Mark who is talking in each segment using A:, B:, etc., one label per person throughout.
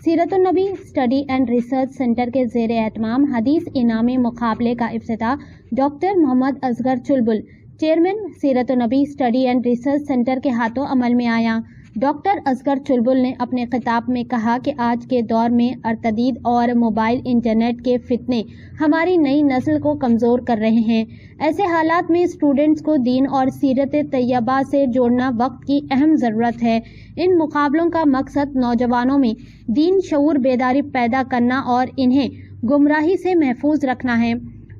A: سیرت النبی study and research centre کے زیر اہتمام حدیث انعامی مقابلے کا افتتاح ڈاکٹر محمد اصغر چلبل چیئرمین سیرت النبی اسٹڈی اینڈ ریسرچ سینٹر کے ہاتھوں عمل میں آیا۔ ڈاکٹر اصغر چلبل نے اپنے خطاب میں کہا کہ آج کے دور میں ارتدید اور موبائل انٹرنیٹ کے فتنے ہماری نئی نسل کو کمزور کر رہے ہیں۔ ایسے حالات میں اسٹوڈنٹس کو دین اور سیرت طیبہ سے جوڑنا وقت کی اہم ضرورت ہے۔ ان مقابلوں کا مقصد نوجوانوں میں دین شعور بیداری پیدا کرنا اور انہیں گمراہی سے محفوظ رکھنا ہے۔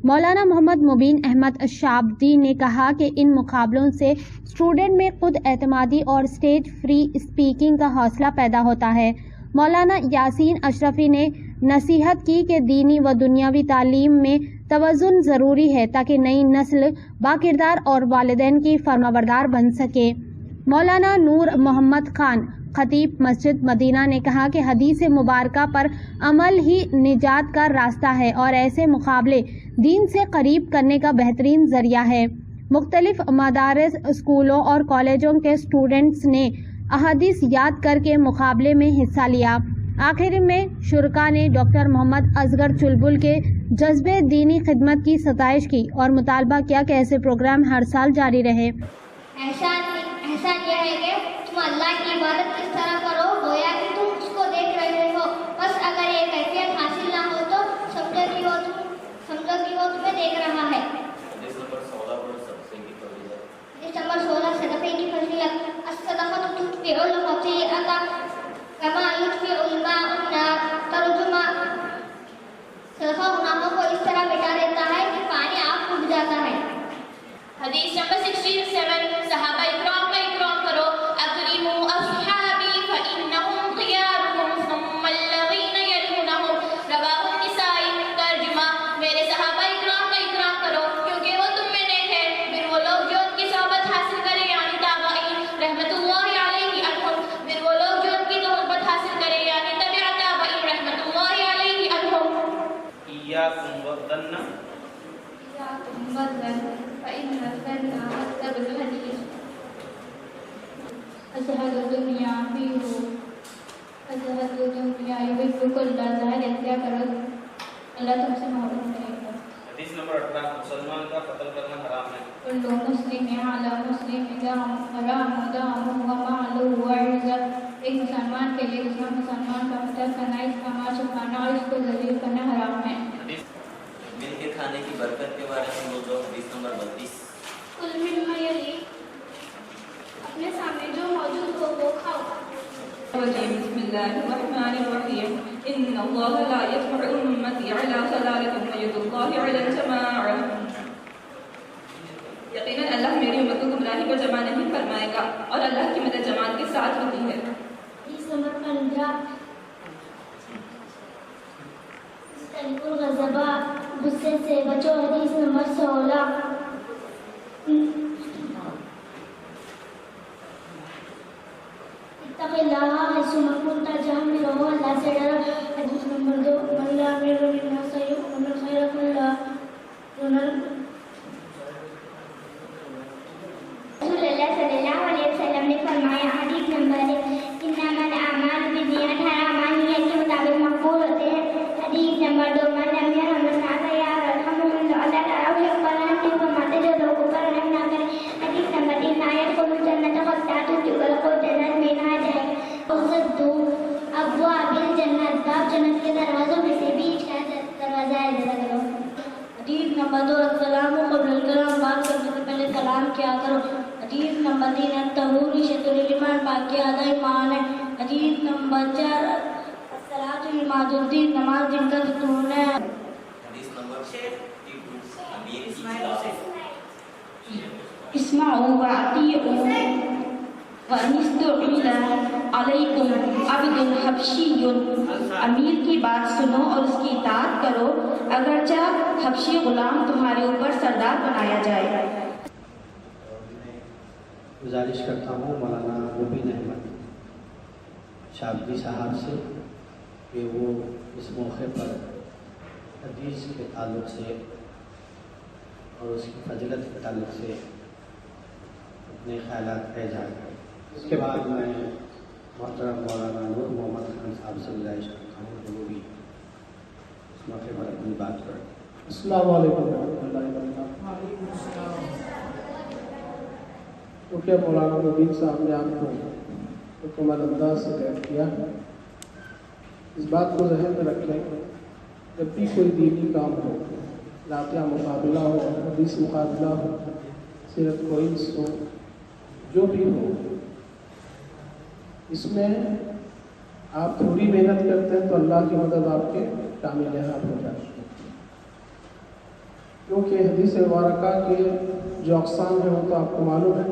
A: مولانا محمد مبین احمد شعابدی نے کہا کہ ان مقابلوں سے اسٹوڈنٹ میں خود اعتمادی اور اسٹیج فری اسپیکنگ کا حوصلہ پیدا ہوتا ہے۔ مولانا یاسین اشرفی نے نصیحت کی کہ دینی و دنیاوی تعلیم میں توازن ضروری ہے تاکہ نئی نسل باکردار اور والدین کی فرمانبردار بن سکے۔ مولانا نور محمد خان خطیب مسجد مدینہ نے کہا کہ حدیث مبارکہ پر عمل ہی نجات کا راستہ ہے اور ایسے مقابلے دین سے قریب کرنے کا بہترین ذریعہ ہے۔ مختلف مدارس، اسکولوں اور کالجوں کے اسٹوڈنٹس نے احادیث یاد کر کے مقابلے میں حصہ لیا۔ آخر میں شرکاء نے ڈاکٹر محمد اصغر چلبل کے جذبے دینی خدمت کی ستائش کی اور مطالبہ کیا کہ ایسے پروگرام ہر سال جاری رہے۔
B: احسان یہ ہے کہ تم اللہ کی عبادت اس طرح کرو گویا کہ تم اس کو دیکھ رہے ہو، بس اگر یہ کیفیت حاصل نہ ہو تو سمجھو کہ وہ تمہیں دیکھ رہا ہے۔ حدیث نمبر 16 صدقے کی فضیلت۔ الصدقۃ تطفئ الخطیئۃ کما یطفئ الماء النار۔ ترجمہ، صدقہ گناہوں کو اس طرح مٹا دیتا ہے کہ پانی آگ کو بجھاتا ہے۔ حدیث نمبر 67 صحابہ اکرام کا اکرام کرو۔ اکرموا اصحابی فانہم خیارکم ثم الذین یلونہم۔ رواہ النسائی۔ ترجمہ، میرے صحابہ اکرام کا اکرام کرو کیونکہ وہ تم میں نیک ہے، پھر وہ لوگ جو ان کی صحبت حاصل کرے یعنی تابعین رحمت اللہ علیہ عنہم، پھر وہ لوگ جو ان کی صحبت حاصل کرے یعنی تبع تابعین رحمت اللہ علیہ عنہم۔
C: ایاکم والظن
B: فإن الظن أكذب الحديث۔ أشهد الدنيا فيه أشهد الدنيا يحب كل ظاهر اختیار کرو، اللہ تم سے محبت کرے گا۔
C: حدیث نمبر 18 مسلمان کا قتل کرنا حرام ہے۔
B: كل مسلم على مسلم حرام دمه وماله وعرضه۔ ایک مسلمان کے لیے دوسرا مسلمان کا قتل کرنا، اس کا مال چھپانا اور اس کو ذلیل کرنا حرام ہے۔
D: مل کے کھانے کی برکت کے بارے میں بول دو۔ حدیث نمبر 32
B: کل مما یلی، اپنے سامنے جو موجود ہو وہ کھاؤ۔
E: بسم اللہ الرحمن الرحیم۔ ان اللہ لا یجمع امتی علی ضلالۃ وید اللہ علی الجماعۃ۔ یقیناً اللہ میری امت کو گمراہی پر جمع نہیں فرمائے گا اور اللہ کی مدد جماعت کے ساتھ ہوتی ہے۔
B: حدیث نمبر 15 استنکر غضبہ، غصے سے بچو۔ حدیث نمبر 16 اتق اللہ حیثما کنت، جہاں بھی رہو اللہ سے ڈرو۔ حدیث نمبر 2 من لا یأمر بالناس یؤمن الخیر کلہ۔ رسول اللہ صلی اللہ علیہ وسلم نے فرمایا، حدیث نمبر 1 انما الاعمال بالنیات، ہر اعمال نیت کے مطابق مقبول ہوتے ہیں۔ حدیث نمبر 2 من لم یرحم الناس یرحمہ اللہ۔ اللہ تعالیٰ اسے اوپر رحم نہیں فرماتے جو لوگوں پر رحم نہ کرے۔ حدیث نمبر 3 لا يدخل الجنة قطاع، جو کو جنت میں نہ جائے۔ ابواب الجنت، باب جنت کے دروازوں میں سے بیچ کا دروازہ ہے، جزاک اللہ۔ حدیث نمبر 2 السلام قبل الکلام، بات کرنے سے پہلے سلام کیا کرو۔ حدیث نمبر 3 الطہور شطر الایمان، پاکی آدھا ایمان ہے۔ حدیث نمبر 4 الصلاۃ عماد الدین، نماز دین کا ستون ہے۔
D: حدیث نمبر 52 امیر کی خلافت۔
E: اسمعوا واطیعوا وان استعمل علیکم عبد حبشی، امیر کی بات سنو اور اس کی اطاعت کرو اگرچہ حبشی غلام تمہارے اوپر سردار بنایا جائے۔
F: گزارش کرتا ہوں مولانا مبین احمد شعابدی صاحب سے کہ وہ اس موقع پر حدیث کے تعلق سے اور اس کی فضیلت کے تعلق سے اپنے خیالات کا اظہار کریں۔ اس کے بعد میں मोहतरम मौलाना नूर मोहम्मद खान साहब से गुजारिश करता हूँ कि वो भी इस मौके पर अपनी बात करें।
G: अस्सलाम वालेकुम रहमतुल्लाहि व बरकातहू। क्योंकि मौलाना मुबीन साहब ने आपको मुकम्मल अंदाज से तैयार किया, इस बात को जहन में रखें, जब भी कोई दीनी काम हो, रातिया मुकाबला हो, हदीस मुकाबला हो, सीरत कोइंस हो, जो भी हो, इसमें आप थोड़ी मेहनत करते हैं तो अल्लाह की मदद आपके शामिल हाथ हो जाती है। क्योंकि हदीस मुबारका के जो अक़साम हैं वो तो आपको मालूम है।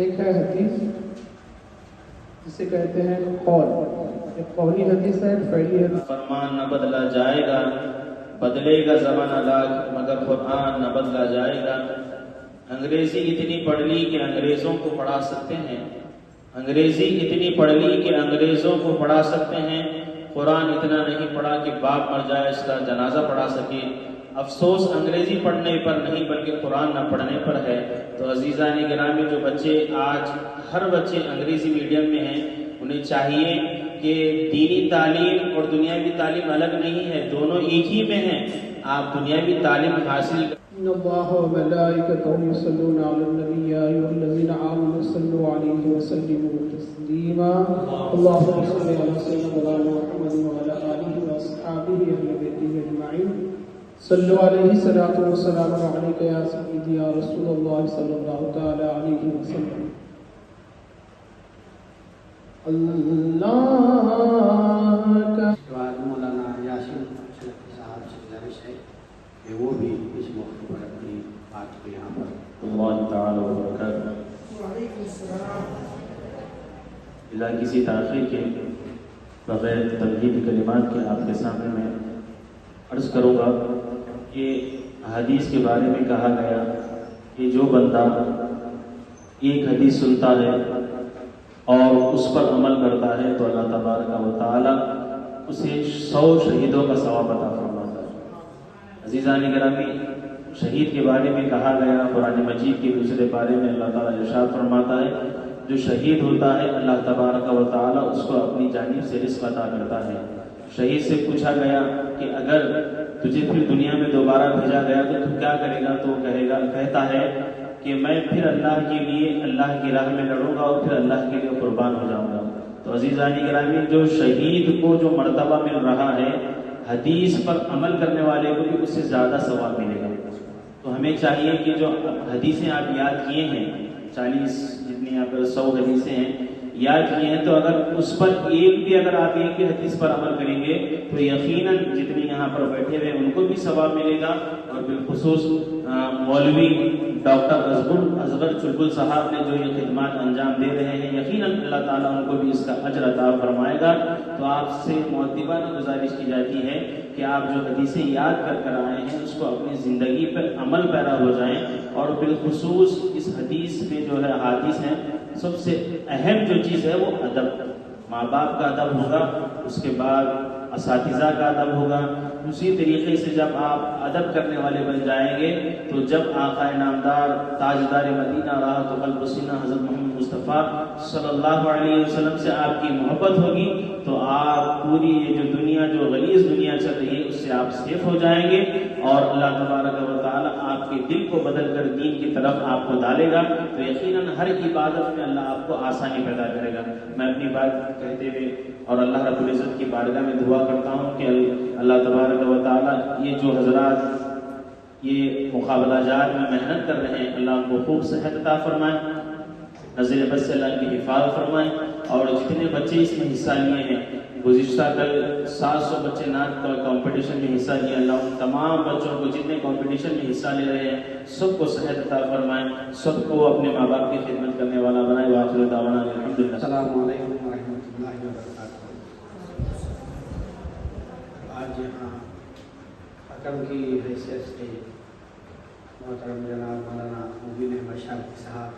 G: एक है हदीस जिसे कहते हैं कौल, एक कौली हदीस है, फैली हदीस।
C: फरमान न बदला जाएगा, बदलेगा ज़माना लाख, मगर कुरान न बदला जाएगा। अंग्रेजी इतनी पढ़ ली कि अंग्रेजों को पढ़ा सकते हैं, अंग्रेजी इतनी पढ़ ली कि अंग्रेजों को पढ़ा सकते हैं। कुरान इतना नहीं पढ़ा कि बाप मर जाए इसका जनाजा पढ़ा सके। अफसोस अंग्रेजी पढ़ने पर नहीं बल्कि कुरान न पढ़ने पर है। तो अजीज़ान गिरामी, जो बच्चे आज हर बच्चे अंग्रेजी मीडियम में हैं, उन्हें चाहिए कि दीनी तालीम और दुनियावी तालीम अलग नहीं है, दोनों एक ही में हैं। आप दुनियावी तालीम हासिल
G: इन्नल्लाह व मलाइकतहु युसल्लूना अलन नबी या अय्युहल्लज़ीना आमनु सल्लु अलैहि व सल्लिमू तस्लीमा। अल्लाहुम्मा सल्लि अला सय्यिदिना मुहम्मद व अला आलिहि व अस्हाबिहि अहले बैतिहि अजमईन। सल्लु अलैहि सलातु व सलामु अलैका या सय्यिदी या रसूलल्लाह सल्लल्लाहु तआला अलैहि वसल्लम। अल्लाह का
F: मौलाना यासीन साहब से गुजारिश है कि वो भी इस मौके पर अपनी बात को यहाँ पर
H: बिला किसी ताख़ीर के बग़ैर तमहीद कलिमात के आपके सामने मैं अर्ज़ करूँगा कि हदीस के बारे में कहा गया कि जो बंदा एक हदीस सुनता है और उस पर अमल करता है तो अल्लाह तबारक व तआला उसे 100 शहीदों का सवाब अता फरमाता है। अज़ीज़ान गिरामी, शहीद के बारे में कहा गया कुरान मजीद के दूसरे बारे में अल्लाह ताला इरशाद फरमाता है, जो शहीद होता है अल्लाह तबारक व तआला उसको अपनी जानिब से रिज़्क़ अता करता है। शहीद से पूछा गया कि अगर तुझे फिर दुनिया में दोबारा भेजा गया तो तू क्या करेगा? तो कहता है कि मैं फिर अल्लाह के लिए अल्लाह की राह में लड़ूंगा और फिर अल्लाह के लिए कुर्बान हो जाऊंगा। तो अज़ीज़ान गिरामी, जो शहीद को जो मर्तबा मिल रहा है, हदीस पर अमल करने वाले को भी उससे ज़्यादा सवाब मिलेगा। तो हमें चाहिए कि जो हदीसें आप याद किए हैं, 40 जितनी यहाँ पर 100 हदीसें हैं याद किए हैं, तो अगर उस पर एक भी हदीस पर अमल करेंगे तो यकीनन जितने यहाँ पर बैठे हुए उनको भी सवाब मिलेगा। और बिलखुसूस मौलवी डॉक्टर असगर चुलबुल साहब ने जो ये खिदमत अंजाम दे रहे हैं, यकीनन अल्लाह ताला उनको भी इसका अजर अता फरमाएगा। तो आपसे मुअद्दिबाना गुजारिश की जाती है कि आप जो हदीसें याद कर आए हैं उसको अपनी ज़िंदगी पर अमल पैरा हो जाएं। और बिलखुसूस इस हदीस में जो है हादीस हैं, सबसे अहम जो चीज़ है वो अदब, माँ बाप का अदब होगा, उसके बाद असातिज़ा का अदब होगा। उसी तरीके से जब आप अदब करने वाले बन जाएंगे तो जब आक़ा नामदार ताजदार मदीना राहत क़ल्ब सीना हज़रत मोहम्मद मुस्तफ़ा सल्लल्लाहु अलैहि वसल्लम से आपकी मोहब्बत होगी तो आप पूरी ये जो दुनिया, जो गलीज़ दुनिया चल रही है, उससे आप सेफ हो जाएंगे और अल्लाह तबारक व तआला आपके दिल को बदल कर दीन की तरफ आपको डालेगा। तो यकीनन हर इबादत में अल्लाह आपको आसानी पैदा करेगा। मैं अपनी बात कहते हुए और अल्लाह रब्बुल इज़्ज़त की बारगाह में दुआ करता हूँ कि अल्लाह तबारक व तआला ये जो हज़रात ये मुकाबला जात में मेहनत कर रहे हैं, अल्लाह उनको खूब सेहत अता फरमाए, नज़र बद से अल्लाह की हिफाज़त फरमाए। और जितने बच्चे इसमें हिस्सा लिए हैं, गुज़िश्ता कल 700 बच्चे नात कंपटीशन में हिस्सा लिया, अल्लाह उन तमाम बच्चों को जितने कंपटीशन में हिस्सा ले रहे हैं सबको सेहत अता फरमाए, सबको अपने माँ बाप की खिदमत करने वाला बनाए। व आखिर दावाना अल्हम्दुलिल्लाह।
F: अस्सलामु अलैकुम व रहमतुल्लाहि व बरकातहू। आज यहाँ हकम की हैसियत से मोहतरम जनाब मौलाना मुबीन अहमद शाफी साहब,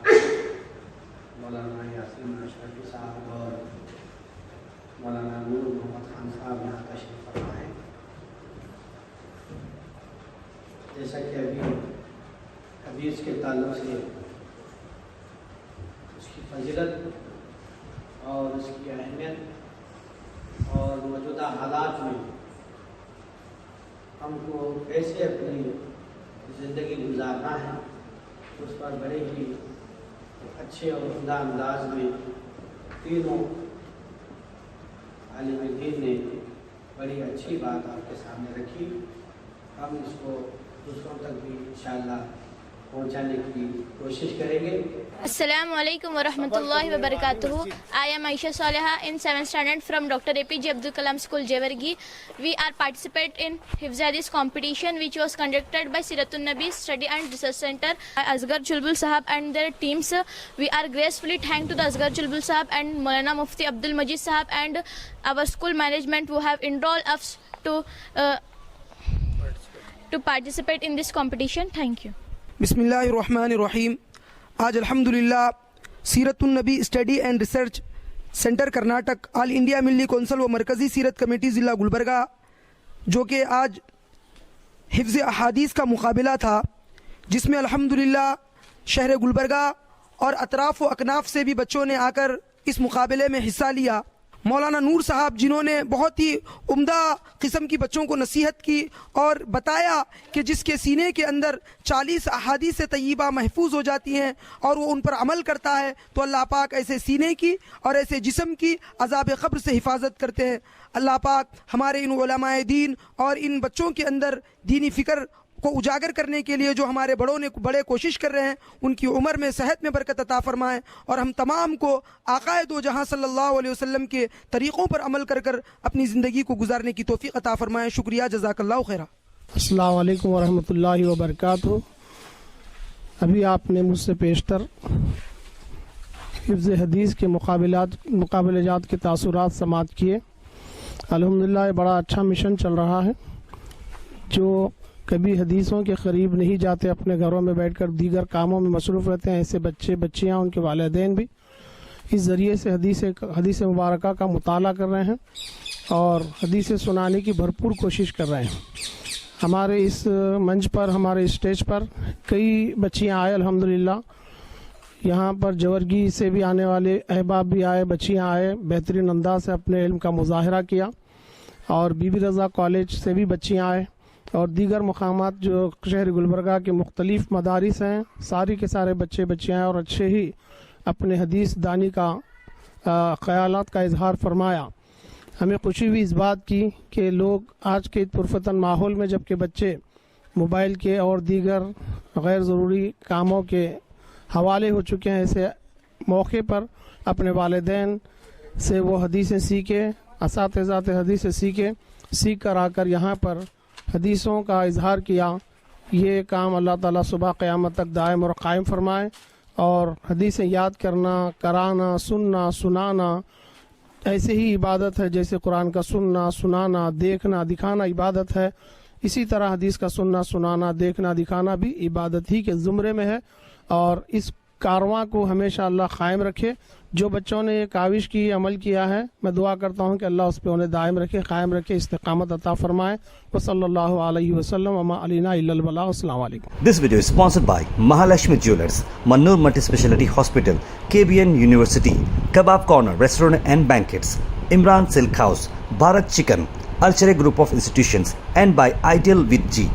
F: मौलाना यासीन अशरफी साहब और मौलाना नूर मोहम्मद खान साहब यहाँ तशरीफ़ फरमा है। जैसा कि अभी हदीस के ताल्लुक़ से उसकी फजीलत हालात में हमको कैसे अपनी ज़िंदगी गुजारना है, उस पर बड़े ही अच्छे और उम्दा अंदाज में तीनों आलिम दीन ने बड़ी अच्छी बात आपके सामने रखी। हम इसको दूसरों तक भी इंशाअल्लाह पहुंचाने की कोशिश करेंगे।
I: Assalamu alaikum wa rahmatullahi wa barakatuhu. I am Aisha Saleha in 7th standard from Dr. APJ Abdul Kalam School, Jewargi. We are participate in Hifz Hadith competition which was conducted by Siratun Nabi Study and Research Center, Asghar Chulbul Sahab and their teams. We are gracefully thanked to the Asghar Chulbul Sahab and Maulana Mufti Abdul Majid Sahab and our school management who have enrolled us to participate in this competition. Thank you.
J: बिस्मिल्लाहिर्रहमानिर्रहीम। आज अल्हम्दुलिल्लाह Seeratunnabi study and research centre Karnataka, all India Milli council व मरकज़ी सीरत committee ज़िला गुलबर्गा, जो कि आज हिफ्ज़ अहादीस का मुकाबला था, जिसमें अल्हम्दुलिल्लाह शहर गुलबर्गा और अतराफ़ व अकनाफ़ से भी बच्चों ने आकर इस मुकाबले में हिस्सा लिया। मौलाना नूर साहब जिन्होंने बहुत ही उम्दा किस्म की बच्चों को नसीहत की और बताया कि जिसके सीने के अंदर 40 अहादीस तय्यबा महफूज हो जाती हैं और वो उन पर अमल करता है तो अल्लाह पाक ऐसे सीने की और ऐसे जिस्म की अज़ाब क़ब्र से हिफाजत करते हैं। अल्लाह पाक हमारे इन उलमाए दीन और इन बच्चों के अंदर दीनी फ़िक्र को उजागर करने के लिए जो हमारे बड़ों ने बड़े कोशिश कर रहे हैं, उनकी उम्र में सेहत में बरकत अता फरमाए और हम तमाम को आक़ाए दो जहां सल्लल्लाहु अलैहि वसल्लम के तरीक़ों पर अमल कर कर अपनी ज़िंदगी को गुजारने की तौफ़ीक़ अता फरमाए। शुक्रिया, जज़ाकल्लाहु खैरा।
G: अस्सलामु अलैकुम व रहमतुल्लाहि व बरकातुहू। अभी आपने मुझसे पेशतर हिफ्ज़ हदीस के मुकाबलेजात के तासुरात समाअत किए। अल्हम्दुलिल्लाह बड़ा अच्छा मिशन चल रहा है। जो कभी हदीसों के करीब नहीं जाते, अपने घरों में बैठकर दीगर कामों में मसरूफ़ रहते हैं, ऐसे बच्चे बच्चियां, उनके वालिदैन भी इस ज़रिए से हदीस मुबारका का मुताला कर रहे हैं और हदीस सुनाने की भरपूर कोशिश कर रहे हैं। हमारे इस मंच पर, हमारे स्टेज पर कई बच्चियां आए अल्हम्दुलिल्लाह। यहाँ पर जवर्गी से भी आने वाले अहबाब भी आए, बच्चियाँ आए, बेहतरीन अंदाज से अपने इल्म का मुजाहरा किया। और बीबी रज़ा कॉलेज से भी बच्चियाँ आए और दीगर मकामात जो शहर गुलबर्गा के मुख्तलिफ मदारिस हैं, सारी के सारे बच्चे बच्चियाँ और अच्छे ही अपने हदीस दानी का ख़यालात का इजहार फरमाया। हमें खुशी हुई इस बात की कि लोग आज के पुरफतन माहौल में, जबकि बच्चे मोबाइल के और दीगर गैर ज़रूरी कामों के हवाले हो चुके हैं, ऐसे मौके पर अपने वालिदैन से वो हदीसें सीखे, असातिज़ात हदीसें सीख कर आकर यहाँ पर हदीसों का इजहार किया। ये काम अल्लाह ताला सुबह क़यामत तक दायम और कायम फरमाए। और हदीसें याद करना, कराना, सुनना, सुनाना ऐसे ही इबादत है जैसे कुरान का सुनना, सुनाना, देखना, दिखाना इबादत है। इसी तरह हदीस का सुनना, सुनाना, देखना, दिखाना भी इबादत ही के ज़ुमरे में है। और इस कारवां को हमेशा अल्लाह क़ायम रखे। जो बच्चों ने ये काविश की, अमल किया है, मैं दुआ करता हूँ कि अल्लाह उस पर उन्हें दायम रखे, क़ायम रखे, इस्तिक़ामत अता फरमाए। व सल्लल्लाहु अलैहि वसल्लम वमा अलैना इल्लल बलाग। अस्सलामु अलैकुम।
K: This video is sponsored by Mahalakshmi Jewelers, Mannur Multi-Speciality Hospital, KBN University, Kebab Corner Restaurant and Banquets, Imran Silk House, Bharat Chicken, Archery Group of Institutions, and by Ideal with G.